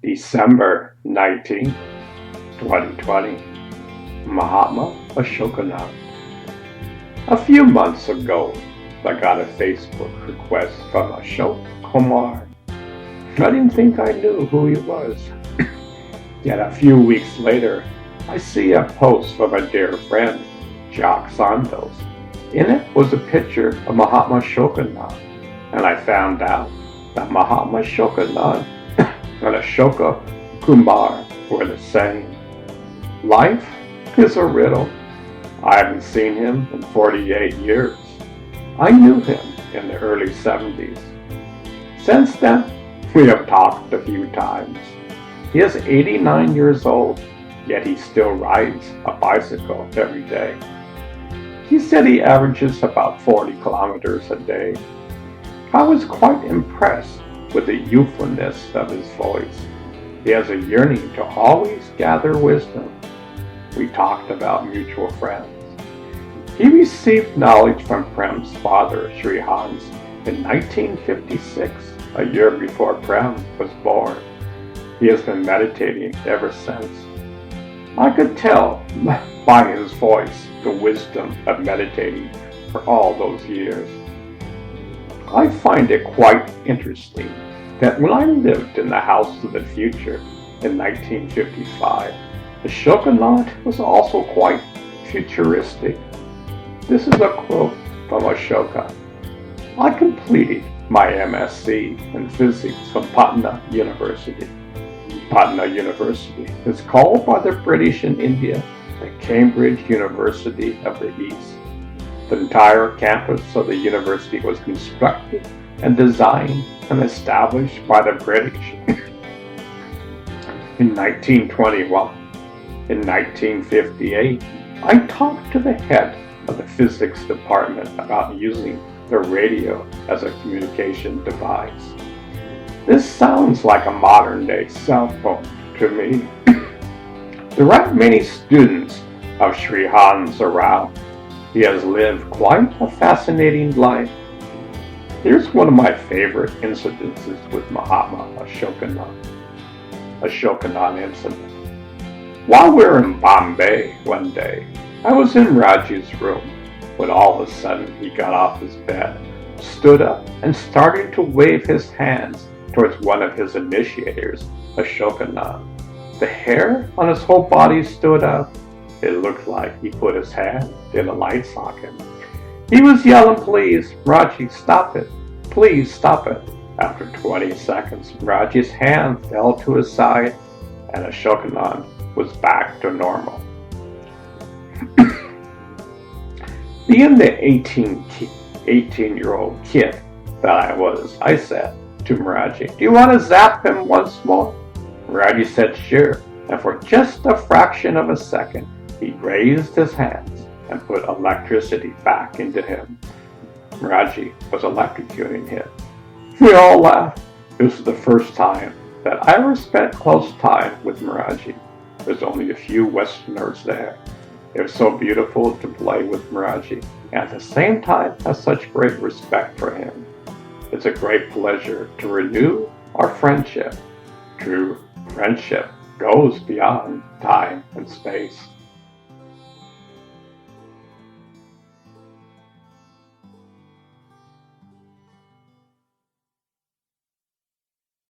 December 19, 2020, Mahatma Ashokanand. A few months ago, I got a Facebook request from Ashok Kumar. I didn't think I knew who he was. Yet a few weeks later, I see a post from a dear friend, Jock Santos. In it was a picture of Mahatma Ashokanand, and I found out that Mahatma Ashokanand and Ashoka Kumar were the same. Life is a riddle. I haven't seen him in 48 years. I knew him in the early 70s. Since then, we have talked a few times. He is 89 years old, yet he still rides a bicycle every day. He said he averages about 40 kilometers a day. I was quite impressed with the youthfulness of his voice. He has a yearning to always gather wisdom. We talked about mutual friends. He received knowledge from Prem's father, Sri Hans, in 1956, a year before Prem was born. He has been meditating ever since. I could tell by his voice the wisdom of meditating for all those years. I find it quite interesting that when I lived in the House of the Future in 1955, Ashokanand was also quite futuristic. This is a quote from Ashoka. I completed my MSc in physics from Patna University. Patna University is called by the British in India the Cambridge University of the East. The entire campus of the university was constructed and designed and established by the British in 1921. In 1958, I talked to the head of the physics department about using the radio as a communication device. This sounds like a modern-day cell phone to me. There aren't many students of Sri Hans around. He has lived quite a fascinating life. Here's one of my favorite incidences with Mahatma Ashokanand. Ashokanand incident. While we were in Bombay one day, I was in Raji's room when all of a sudden he got off his bed, stood up, and started to wave his hands towards one of his initiators, Ashokanand. The hair on his whole body stood up. It looked like he put his hand in a light socket. He was yelling, "Please, Raji, stop it. Please stop it." After 20 seconds, Raji's hand fell to his side and Ashokanand was back to normal. Being the 18-year-old kid that I was, I said to Raji, "Do you want to zap him once more?" Raji said sure, and for just a fraction of a second, he raised his hands and put electricity back into him. Raji was electrocuting him. We all laughed. This was the first time that I ever spent close time with Maraji. There's only a few Westerners there. It was so beautiful to play with Maraji, and at the same time have such great respect for him. It's a great pleasure to renew our friendship. True friendship goes beyond time and space.